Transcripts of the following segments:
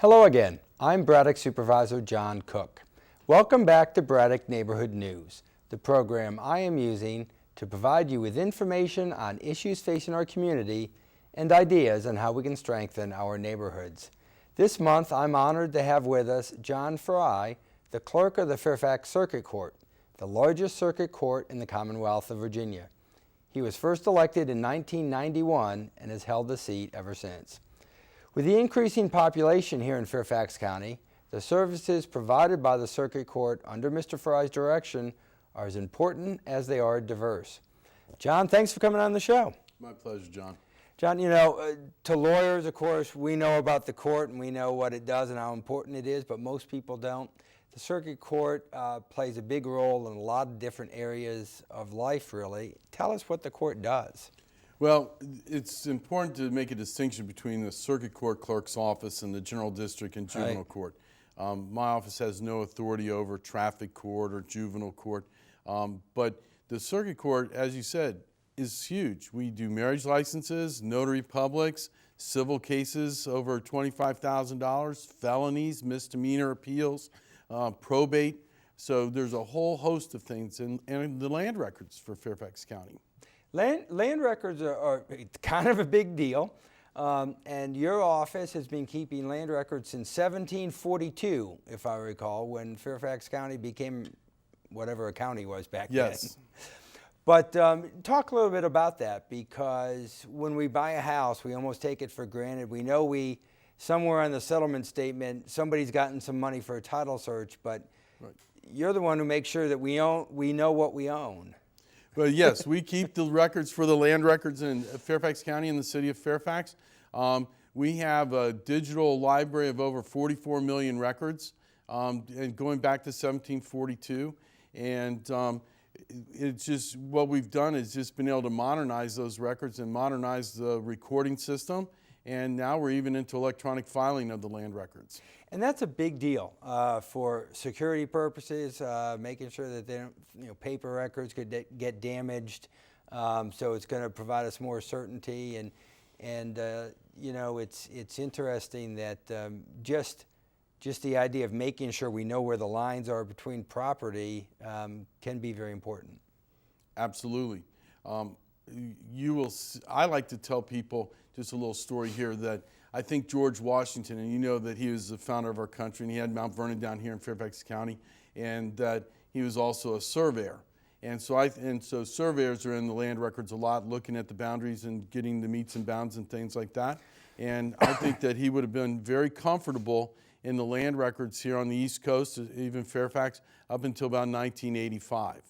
Hello again. I'm Braddock Supervisor John Cook. Welcome back to Braddock Neighborhood News, the program I am using to provide you with information on issues facing our community and ideas on how we can strengthen our neighborhoods. This month, I'm honored to have with us John Frey, the Clerk of the Fairfax Circuit Court, the largest circuit court in the Commonwealth of Virginia. He was first elected in 1991 and has held the seat ever since. With the increasing population here in Fairfax County, the services provided by the Circuit Court under Mr. Frey's direction are as important as they are diverse. John, thanks for coming on the show. My pleasure, John. John, you know, to lawyers, of course, we know about the court and we know what it does and how important it is, but most people don't. The Circuit Court plays a big role in a lot of different areas of life, really. Tell us what the court does. Well, it's important to make a distinction between the Circuit Court Clerk's office and the General District and Juvenile Court. My office has no authority over traffic court or juvenile court, but the Circuit Court, as you said, is huge. We do marriage licenses, notary publics, civil cases over $25,000, felonies, misdemeanor appeals, probate. So there's a whole host of things, and the land records for Fairfax County. Land records are kind of a big deal, and your office has been keeping land records since 1742, if I recall, when Fairfax County became whatever a county was back then. Yes. But talk a little bit about that, because when we buy a house, we almost take it for granted. We know somewhere on the settlement statement, somebody's gotten some money for a title search, but right. You're the one who makes sure that we know what we own. Well, yes, we keep the records for the land records in Fairfax County and the city of Fairfax. We have a digital library of over 44 million records, and going back to 1742. And it's just what we've done is just been able to modernize those records and modernize the recording system. And now we're even into electronic filing of the land records. And that's a big deal for security purposes, making sure that they don't, paper records could get damaged. So it's going to provide us more certainty. And it's interesting that just the idea of making sure we know where the lines are between property can be very important. Absolutely. I like to tell people just a little story here that I think George Washington, and you know that he was the founder of our country, and he had Mount Vernon down here in Fairfax County, and that he was also a surveyor. And so surveyors are in the land records a lot, looking at the boundaries and getting the meets and bounds and things like that. And I think that he would have been very comfortable in the land records here on the East Coast, even Fairfax, up until about 1985.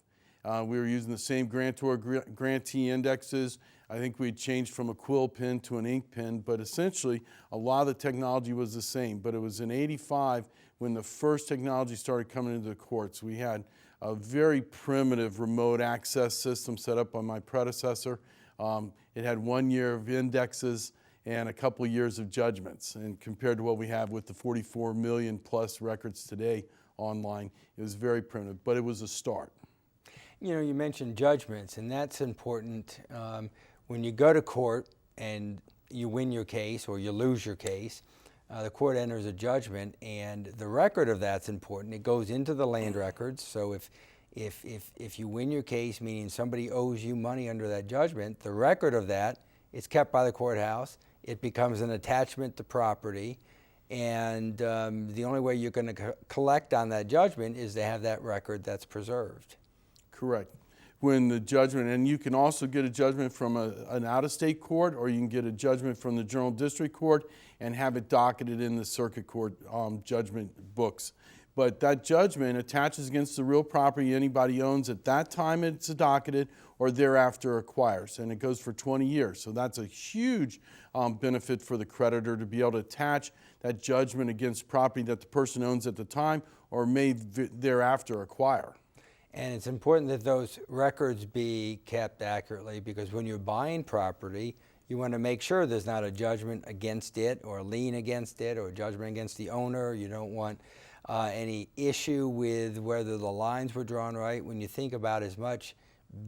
We were using the same grantee indexes. I think we changed from a quill pen to an ink pen, but essentially a lot of the technology was the same. But it was in '85 when the first technology started coming into the courts. We had a very primitive remote access system set up by my predecessor. It had 1 year of indexes and a couple of years of judgments. And compared to what we have with the 44 million plus records today online, it was very primitive, but it was a start. You know, you mentioned judgments, and that's important. When you go to court and you win your case or you lose your case, the court enters a judgment, and the record of that's important. It goes into the land records. So if you win your case, meaning somebody owes you money under that judgment, the record of that is kept by the courthouse. It becomes an attachment to property, and the only way you're going to collect on that judgment is to have that record that's preserved. Correct. When the judgment, and you can also get a judgment from an out-of-state court, or you can get a judgment from the General District Court and have it docketed in the Circuit Court judgment books. But that judgment attaches against the real property anybody owns at that time it's docketed or thereafter acquires, and it goes for 20 years. So that's a huge benefit for the creditor to be able to attach that judgment against property that the person owns at the time or may thereafter acquire. And it's important that those records be kept accurately, because when you're buying property, you want to make sure there's not a judgment against it or a lien against it or a judgment against the owner. You don't want any issue with whether the lines were drawn right. When you think about as much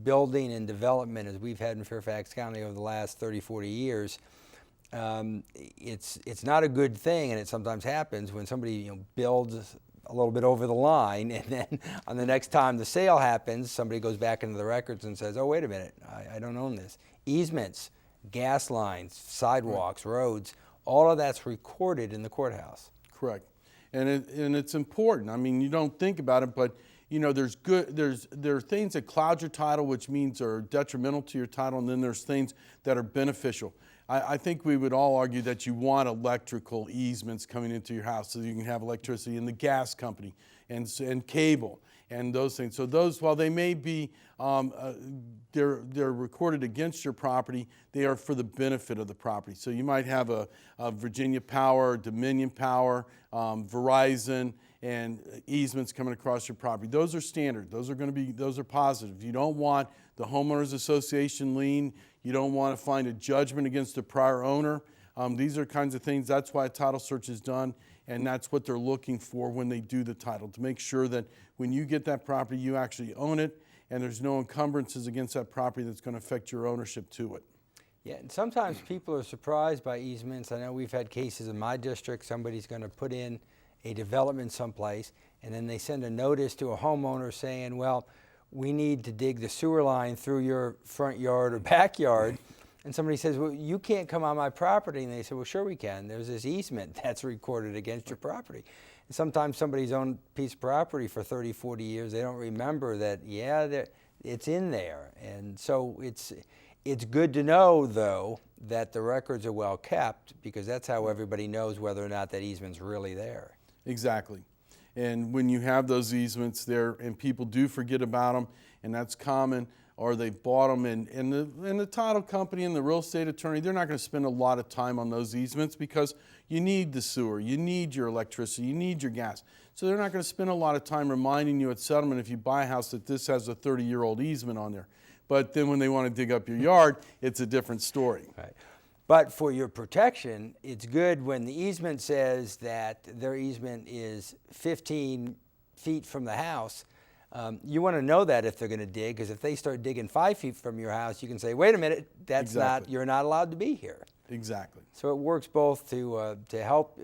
building and development as we've had in Fairfax County over the last 30, 40 years, it's not a good thing, and it sometimes happens when somebody builds a little bit over the line, and then on the next time the sale happens, somebody goes back into the records and says, oh, wait a minute, I don't own this. Easements, gas lines, sidewalks, roads, all of that's recorded in the courthouse. Correct. And it's important. I mean, you don't think about it, but there are things that cloud your title, which means are detrimental to your title, and then there's things that are beneficial. I think we would all argue that you want electrical easements coming into your house so you can have electricity, and the gas company and cable and those things. So those, while they may be, they're recorded against your property, they are for the benefit of the property. So you might have a Virginia Power, Dominion Power, Verizon, and easements coming across your property. Those are standard. Those are positive. You don't want the homeowners association lien. You don't want to find a judgment against the prior owner. These are kinds of things. That's why a title search is done, and that's what they're looking for when they do the title, to make sure that when you get that property, you actually own it, and there's no encumbrances against that property that's going to affect your ownership to it. Yeah, and sometimes people are surprised by easements. I know we've had cases in my district. Somebody's going to put in a development someplace, and then they send a notice to a homeowner saying, well, we need to dig the sewer line through your front yard or backyard. And somebody says, well, you can't come on my property. And they say, well, sure we can. There's this easement that's recorded against your property. And sometimes somebody's owned a piece of property for 30, 40 years. They don't remember that, yeah, it's in there. And so it's good to know, though, that the records are well kept, because that's how everybody knows whether or not that easement's really there. Exactly. And when you have those easements there and people do forget about them, and that's common, or they bought them, and the title company and the real estate attorney, they're not going to spend a lot of time on those easements, because you need the sewer, you need your electricity, you need your gas. So they're not going to spend a lot of time reminding you at settlement, if you buy a house, that this has a 30-year-old easement on there. But then when they want to dig up your yard, it's a different story. Right. But for your protection, it's good when the easement says that their easement is 15 feet from the house. You want to know that if they're going to dig, because if they start digging 5 feet from your house, you can say, wait a minute, that's Exactly. you're not allowed to be here. Exactly. So it works both to help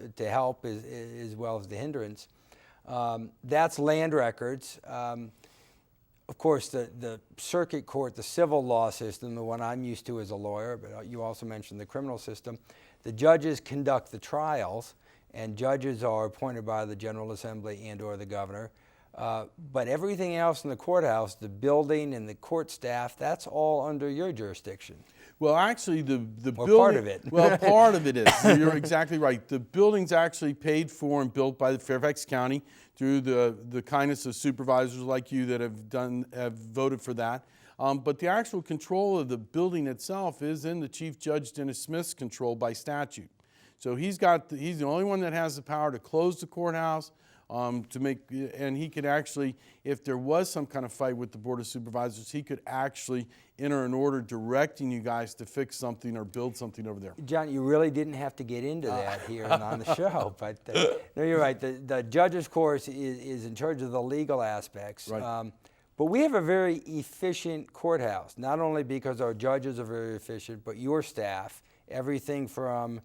as well as the hindrance. That's land records. Of course, the circuit court, the civil law system, the one I'm used to as a lawyer, but you also mentioned the criminal system. The judges conduct the trials, and judges are appointed by the General Assembly and or the governor. But everything else in the courthouse, the building and the court staff, that's all under your jurisdiction. Well, actually, the building, part of it. Well, part of it is. You're exactly right. The building's actually paid for and built by the Fairfax County through the kindness of supervisors like you that have voted for that. But the actual control of the building itself is in the Chief Judge Dennis Smith's control by statute. So he's the only one that has the power to close the courthouse, and he could actually, if there was some kind of fight with the Board of Supervisors, he could actually enter an order directing you guys to fix something or build something over there. John, you really didn't have to get into that here on the show, but no, you're right. The judge's course is in charge of the legal aspects. Right. But we have a very efficient courthouse, not only because our judges are very efficient, but your staff, everything from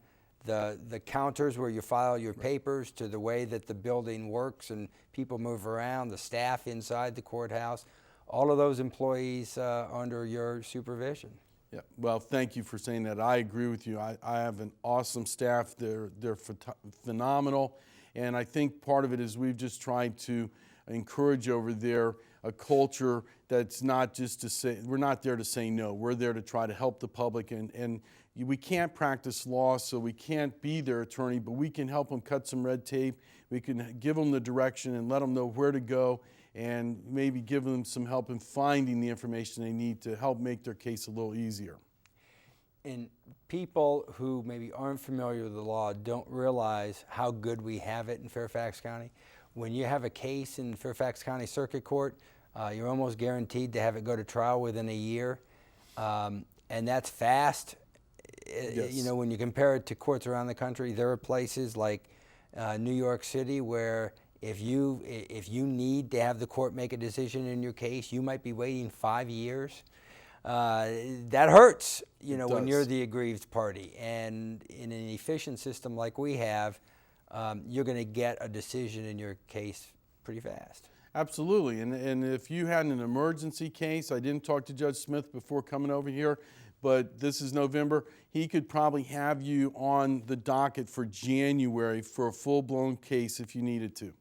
the counters where you file your papers to the way that the building works and people move around, the staff inside the courthouse, all of those employees under your supervision. Yeah, well, thank you for saying that. I agree with you. I have an awesome staff. They're phenomenal, and I think part of it is we've just tried to encourage over there a culture that's not just to say, we're not there to say no. We're there to try to help the public, and we can't practice law, so we can't be their attorney, but we can help them cut some red tape. We can give them the direction and let them know where to go, and maybe give them some help in finding the information they need to help make their case a little easier. And people who maybe aren't familiar with the law don't realize how good we have it in Fairfax County. When you have a case in Fairfax County Circuit Court, you're almost guaranteed to have it go to trial within a year, and that's fast. Yes. You know, when you compare it to courts around the country, there are places like New York City where if you need to have the court make a decision in your case, you might be waiting 5 years. that hurts, when you're does. the aggrieved party. And in an efficient system like we have, you're going to get a decision in your case pretty fast. Absolutely, and if you had an emergency case, I didn't talk to Judge Smith before coming over here, but this is November, he could probably have you on the docket for January for a full-blown case if you needed to.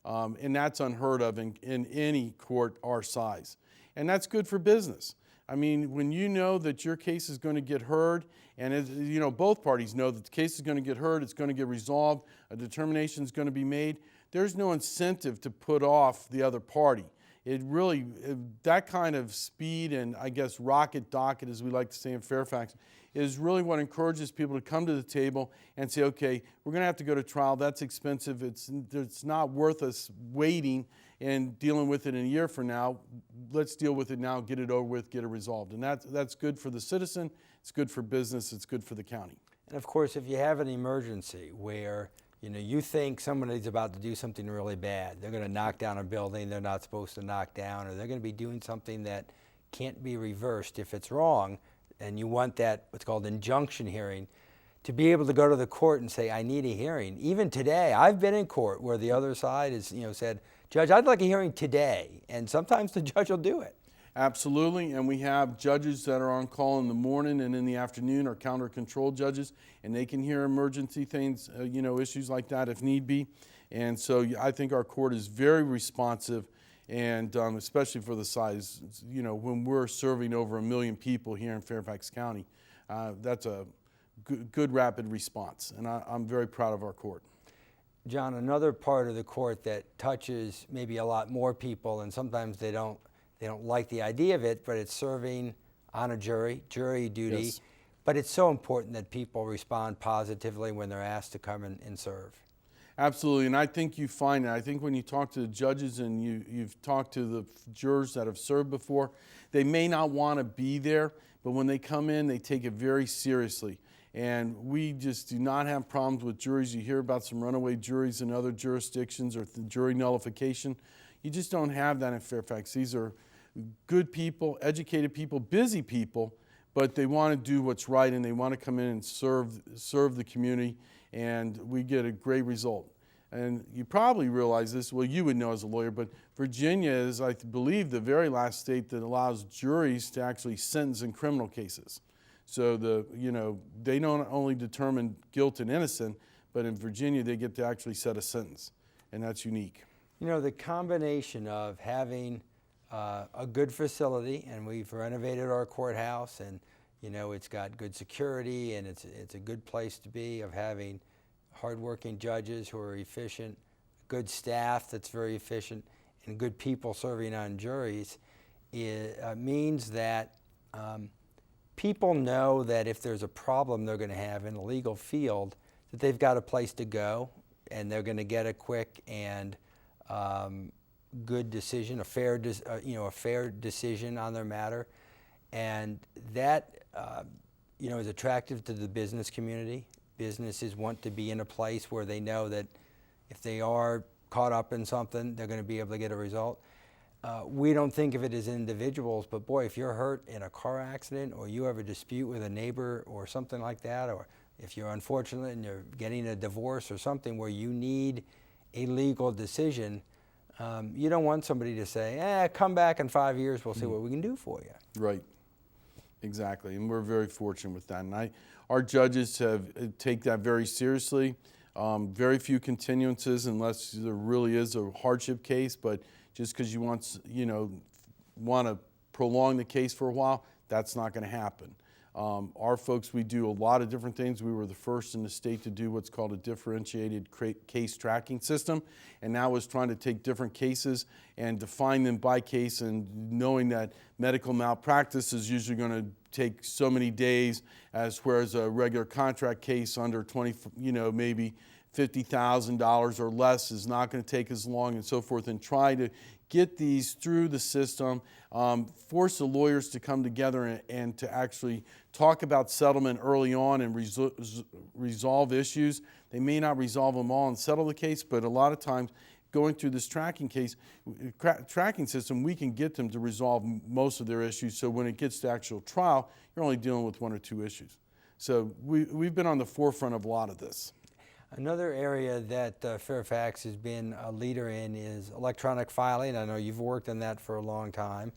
And that's unheard of in any court our size. And that's good for business. I mean, when you know that your case is going to get heard, and both parties know that the case is going to get heard, it's going to get resolved, a determination is going to be made, there's no incentive to put off the other party. That kind of speed and, I guess, rocket docket, as we like to say in Fairfax, is really what encourages people to come to the table and say, okay, we're going to have to go to trial. That's expensive. It's not worth us waiting and dealing with it in a year from now. Let's deal with it now, get it over with, get it resolved. And that's good for the citizen. It's good for business. It's good for the county. And of course, if you have an emergency where you think somebody's about to do something really bad, they're going to knock down a building they're not supposed to knock down, or they're going to be doing something that can't be reversed if it's wrong, and you want that, what's called injunction hearing, to be able to go to the court and say, I need a hearing. Even today, I've been in court where the other side has, said, Judge, I'd like a hearing today, and sometimes the judge will do it. Absolutely, and we have judges that are on call in the morning and in the afternoon, are counter control judges, and they can hear emergency things, issues like that if need be. And so I think our court is very responsive, and especially for the size, when we're serving over 1 million people here in Fairfax County, that's a good rapid response, and I'm very proud of our court. John, another part of the court that touches maybe a lot more people, and sometimes they don't like the idea of it, but it's serving on a jury duty. Yes. But it's so important that people respond positively when they're asked to come and serve. Absolutely, and I think you find that. I think when you talk to the judges and you've talked to the jurors that have served before, they may not want to be there, but when they come in, they take it very seriously. And we just do not have problems with juries. You hear about some runaway juries in other jurisdictions or jury nullification. You just don't have that in Fairfax. These are good people, educated people, busy people, but they want to do what's right, and they want to come in and serve the community, and we get a great result. And you probably realize this, well, you would know as a lawyer, but Virginia is, I believe, the very last state that allows juries to actually sentence in criminal cases. So they don't only determine guilt and innocent, but in Virginia they get to actually set a sentence, and that's unique. The combination of having a good facility, and we've renovated our courthouse, and it's got good security, and it's a good place to be, of having hardworking judges who are efficient, good staff that's very efficient, and good people serving on juries, means that people know that if there's a problem they're going to have in the legal field, that they've got a place to go, and they're going to get a quick and good decision, a fair decision on their matter, and that is attractive to the business community. Businesses want to be in a place where they know that if they are caught up in something, they're going to be able to get a result. We don't think of it as individuals, but boy, if you're hurt in a car accident, or you have a dispute with a neighbor or something like that, or if you're unfortunate and you're getting a divorce or something where you need a legal decision, you don't want somebody to say, come back in 5 years, we'll see what we can do for you. Right, exactly, and we're very fortunate with that. And our judges take that very seriously. Very few continuances unless there really is a hardship case, but just because you want to prolong the case for a while, that's not going to happen. Our folks, we do a lot of different things. We were the first in the state to do what's called a differentiated case tracking system, and now is trying to take different cases and define them by case, and knowing that medical malpractice is usually going to take so many days, whereas a regular contract case under maybe $50,000 or less is not going to take as long, and so forth, and try to get these through the system, force the lawyers to come together and to actually talk about settlement early on and resolve issues. They may not resolve them all and settle the case, but a lot of times going through this tracking system, we can get them to resolve most of their issues. So when it gets to actual trial, you're only dealing with 1 or 2 issues. So we've been on the forefront of a lot of this. Another area that Fairfax has been a leader in is electronic filing. I know you've worked on that for a long time.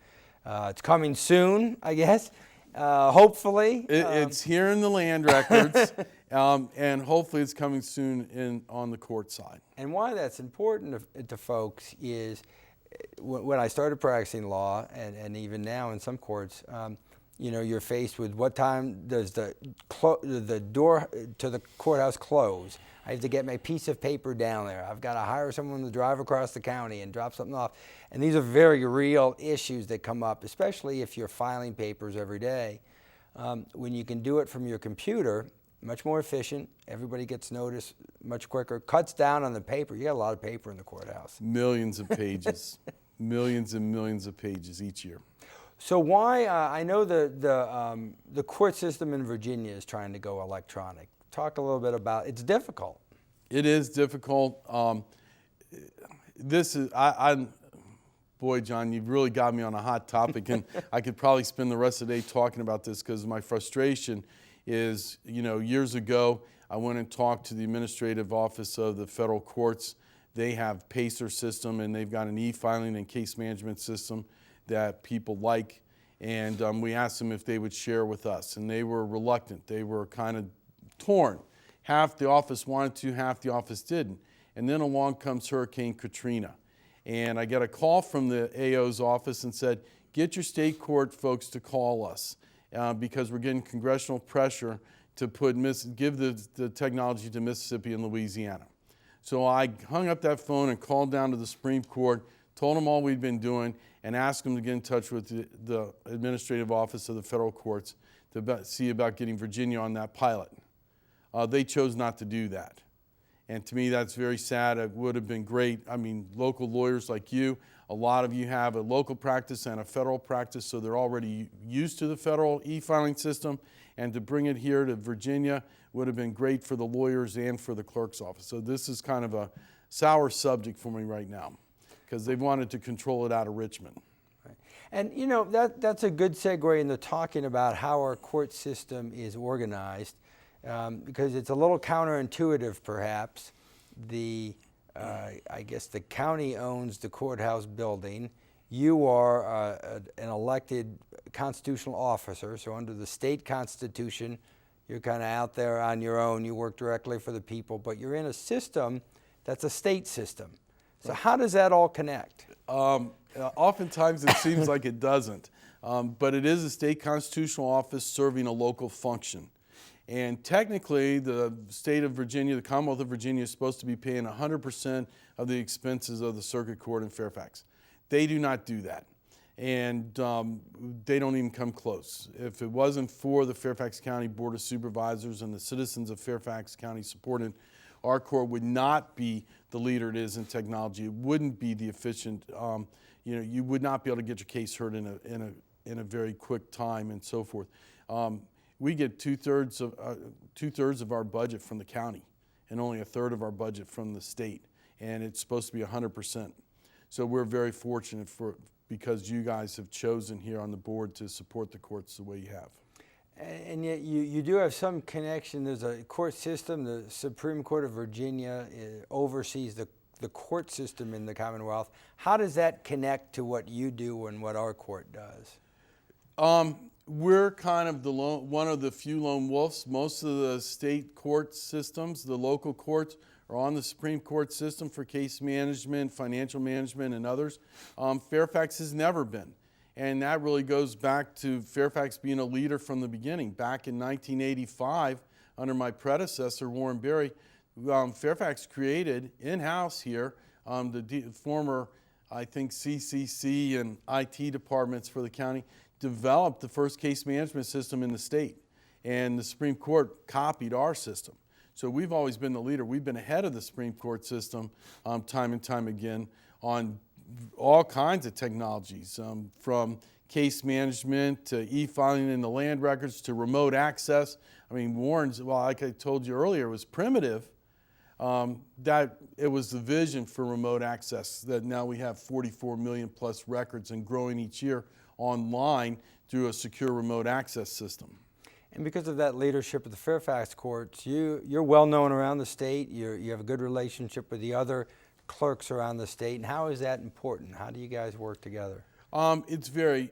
It's coming soon, I guess, hopefully. It's here in the land records, and hopefully it's coming soon on the court side. And why that's important to folks is when I started practicing law, and even now in some courts, you know, you're faced with what time does the door to the courthouse close? I have to get my piece of paper down there. I've got to hire someone to drive across the county and drop something off. And these are very real issues that come up, especially if you're filing papers every day. When you can do it from your computer, much more efficient, everybody gets noticed much quicker, cuts down on the paper. You got a lot of paper in the courthouse. Millions of pages, millions and millions of pages each year. So why, I know the court system in Virginia is trying to go electronic. Talk a little bit about, it's difficult. It is difficult. Boy, John, you've really got me on a hot topic, and I could probably spend the rest of the day talking about this because my frustration is, you know, years ago, I went and talked to the Administrative Office of the Federal Courts. They have PACER system, and they've got an e-filing and case management system that people like, and we asked them if they would share with us, and they were reluctant. They were kind of torn. Half the office wanted to, half the office didn't. And then along comes Hurricane Katrina. And I got a call from the AO's office and said, get your state court folks to call us because we're getting congressional pressure to give the technology to Mississippi and Louisiana. So I hung up that phone and called down to the Supreme Court, told them all we'd been doing, and asked them to get in touch with the Administrative Office of the Federal Courts to see about getting Virginia on that pilot. They chose not to do that. And to me, that's very sad. It would have been great. I mean, local lawyers like you, a lot of you have a local practice and a federal practice, so they're already used to the federal e-filing system. And to bring it here to Virginia would have been great for the lawyers and for the clerk's office. So this is kind of a sour subject for me right now because they've wanted to control it out of Richmond. Right. And you know, that's a good segue into talking about how our court system is organized. Because it's a little counterintuitive, perhaps. I guess the county owns the courthouse building. You are an elected constitutional officer, so under the state constitution, you're kind of out there on your own. You work directly for the people, but you're in a system that's a state system. So how does that all connect? Oftentimes it seems like it doesn't, but it is a state constitutional office serving a local function. And technically, the state of Virginia, the Commonwealth of Virginia, is supposed to be paying 100% of the expenses of the circuit court in Fairfax. They do not do that. And they don't even come close. If it wasn't for the Fairfax County Board of Supervisors and the citizens of Fairfax County supported, our court would not be the leader it is in technology. It wouldn't be the efficient, you would not be able to get your case heard in a very quick time and so forth. We get two-thirds of our budget from the county and only a third of our budget from the state, and it's supposed to be 100%. So we're very fortunate because you guys have chosen here on the board to support the courts the way you have. And yet you do have some connection. There's a court system. The Supreme Court of Virginia oversees the court system in the Commonwealth. How does that connect to what you do and what our court does? We're kind of one of the few lone wolves. Most of the state court systems, the local courts, are on the Supreme Court system for case management, financial management, and others. Fairfax has never been. And that really goes back to Fairfax being a leader from the beginning. Back in 1985, under my predecessor, Warren Berry, Fairfax created in-house here the former, I think, CCC and IT departments for the county, developed the first case management system in the state, and the Supreme Court copied our system. So we've always been the leader. We've been ahead of the Supreme Court system time and time again on all kinds of technologies, from case management to e-filing in the land records to remote access. I mean, Warren's, well, like I told you earlier, was primitive, that it was the vision for remote access, that now we have 44 million plus records and growing each year online through a secure remote access system. And because of that leadership of the Fairfax courts, you're well known around the state. You have a good relationship with the other clerks around the state. And how is that important? How do you guys work together? It's very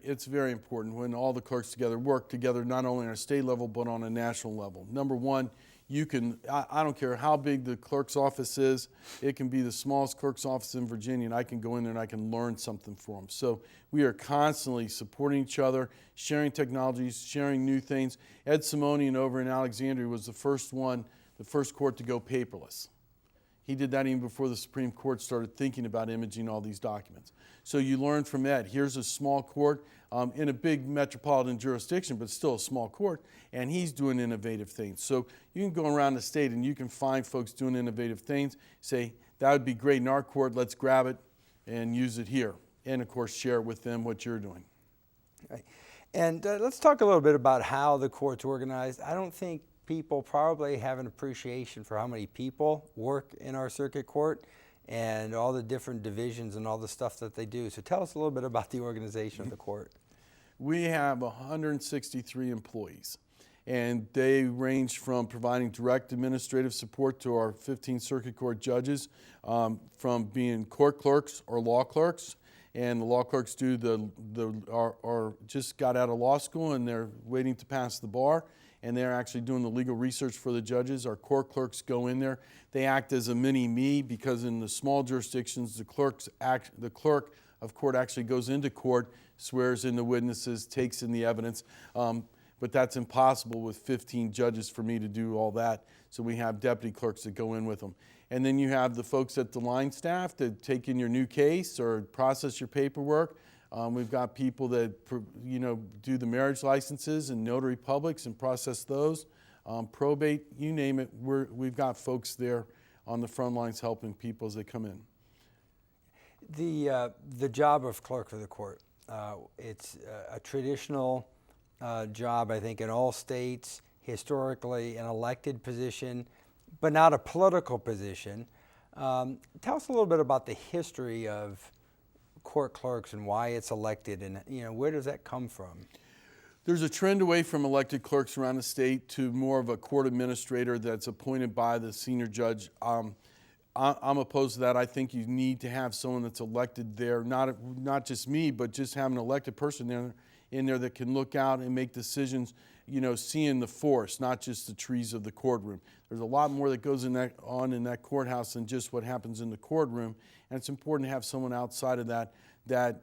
important when all the clerks together work together, not only on a state level, but on a national level. Number one, I don't care how big the clerk's office is, it can be the smallest clerk's office in Virginia, and I can go in there and I can learn something from them. So we are constantly supporting each other, sharing technologies, sharing new things. Ed Simonian over in Alexandria was the first court to go paperless. He did that even before the Supreme Court started thinking about imaging all these documents. So you learn from Ed. Here's a small court in a big metropolitan jurisdiction, but still a small court, and he's doing innovative things. So you can go around the state and you can find folks doing innovative things, say, that would be great in our court, let's grab it and use it here. And of course, share with them what you're doing. Right. And let's talk a little bit about how the court's organized. I don't think people probably have an appreciation for how many people work in our circuit court and all the different divisions and all the stuff that they do. So tell us a little bit about the organization of the court. We have 163 employees, and they range from providing direct administrative support to our 15 circuit court judges, from being court clerks or law clerks. And the law clerks are just got out of law school and they're waiting to pass the bar, and they're actually doing the legal research for the judges. Our court clerks go in there. They act as a mini me, because in the small jurisdictions, the clerk of court actually goes into court, swears in the witnesses, takes in the evidence. But that's impossible with 15 judges for me to do all that. So we have deputy clerks that go in with them. And then you have the folks at the line staff that take in your new case or process your paperwork. We've got people that do the marriage licenses and notary publics and process those. Probate, you name it, we've got folks there on the front lines helping people as they come in. The job of clerk of the court, it's a traditional job, I think, in all states, historically an elected position, but not a political position. Tell us a little bit about the history of court clerks and why it's elected, and where does that come from? There's a trend away from elected clerks around the state to more of a court administrator that's appointed by the senior judge. I'm opposed to that. I think you need to have someone that's elected there, not just me, but just have an elected person in there that can look out and make decisions, seeing the forest, not just the trees of the courtroom. There's a lot more that goes on in that courthouse than just what happens in the courtroom, and it's important to have someone outside of that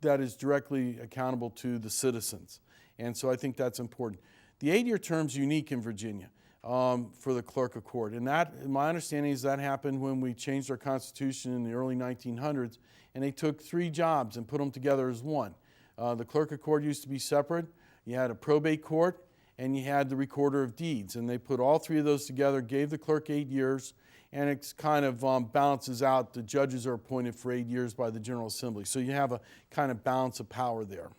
is directly accountable to the citizens. And so I think that's important. The 8-year term's unique in Virginia for the clerk of court. And that, my understanding is that happened when we changed our constitution in the early 1900s, and they took 3 jobs and put them together as one. The clerk of court used to be separate. You had a probate court, and you had the recorder of deeds. And they put all 3 of those together, gave the clerk 8 years, and it kind of balances out. The judges are appointed for 8 years by the General Assembly. So you have a kind of balance of power there.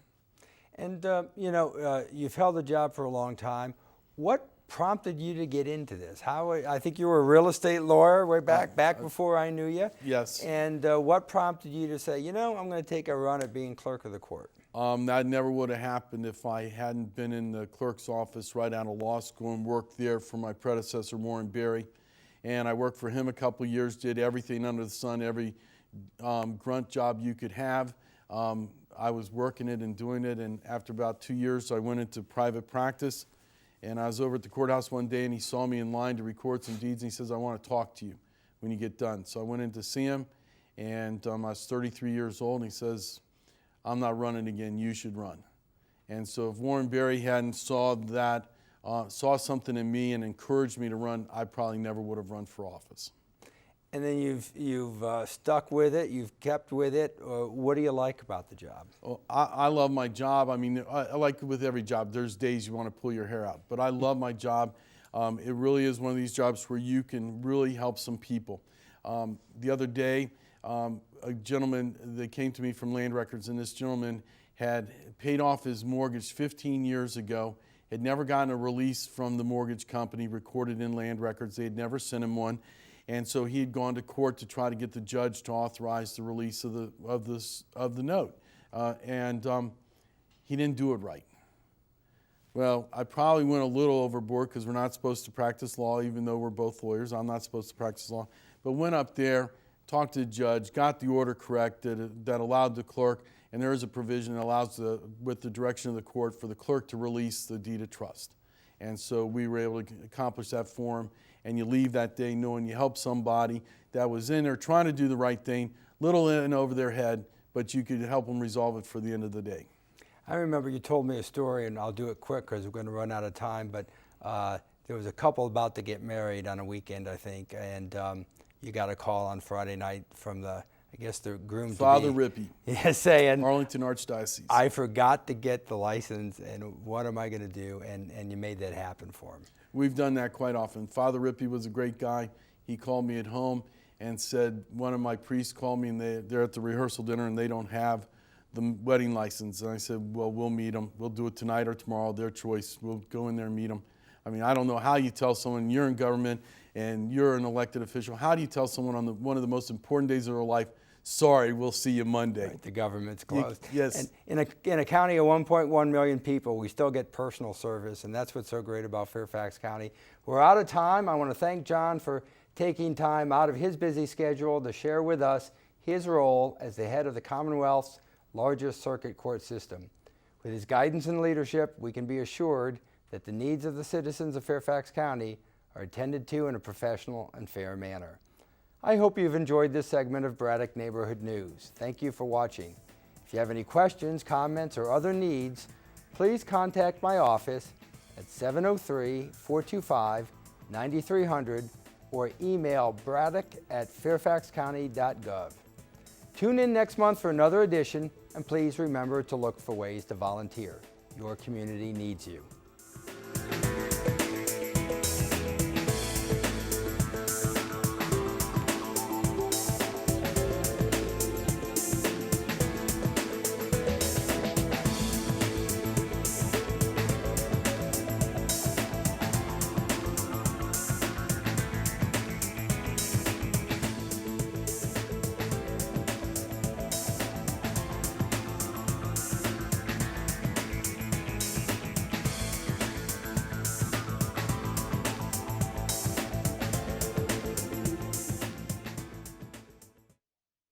And, you've held the job for a long time. What prompted you to get into this? I think you were a real estate lawyer way back before I knew you. Yes. And what prompted you to say, I'm going to take a run at being clerk of the court? That never would have happened if I hadn't been in the clerk's office right out of law school and worked there for my predecessor, Warren Berry. And I worked for him a couple of years, did everything under the sun, every grunt job you could have. I was working it and doing it, and after about 2 years, I went into private practice. And I was over at the courthouse one day, and he saw me in line to record some deeds, and he says, I want to talk to you when you get done. So I went in to see him, and I was 33 years old, and he says, I'm not running again, you should run. And so if Warren Berry hadn't saw something in me and encouraged me to run, I probably never would have run for office. And then you've stuck with it, you've kept with it. What do you like about the job? Well, I love my job. I mean, I like with every job. There's days you want to pull your hair out, but I love my job. It really is one of these jobs where you can really help some people. The other day, a gentleman that came to me from Land Records, and this gentleman had paid off his mortgage 15 years ago, had never gotten a release from the mortgage company recorded in land records. They had never sent him one. And so he had gone to court to try to get the judge to authorize the release of the note. He didn't do it right. Well, I probably went a little overboard because we're not supposed to practice law, even though we're both lawyers. I'm not supposed to practice law. But went up there, talked to the judge, got the order correct that allowed the clerk, and there is a provision that allows, with the direction of the court, for the clerk to release the deed of trust. And so we were able to accomplish that for him. And you leave that day knowing you helped somebody that was in there trying to do the right thing, little in over their head, but you could help them resolve it for the end of the day. I remember you told me a story, and I'll do it quick because we're going to run out of time, but there was a couple about to get married on a weekend, I think, and you got a call on Friday night from the groom Father Rippey. Yeah, saying, Arlington Archdiocese. I forgot to get the license, and what am I going to do? And you made that happen for him. We've done that quite often. Father Rippey was a great guy. He called me at home and said, one of my priests called me, and they're at the rehearsal dinner, and they don't have the wedding license. And I said, well, we'll meet them. We'll do it tonight or tomorrow, their choice. We'll go in there and meet them. I mean, I don't know how you tell someone you're in government and you're an elected official. How do you tell someone on one of the most important days of their life, sorry, we'll see you Monday? Right, the government's closed. Yes. And in a county of 1.1 million people, we still get personal service, and that's what's so great about Fairfax County. We're out of time. I want to thank John for taking time out of his busy schedule to share with us his role as the head of the Commonwealth's largest circuit court system. With his guidance and leadership, we can be assured that the needs of the citizens of Fairfax County are attended to in a professional and fair manner. I hope you've enjoyed this segment of Braddock Neighborhood News. Thank you for watching. If you have any questions, comments, or other needs, please contact my office at 703-425-9300 or email braddock@fairfaxcounty.gov. Tune in next month for another edition, and please remember to look for ways to volunteer. Your community needs you.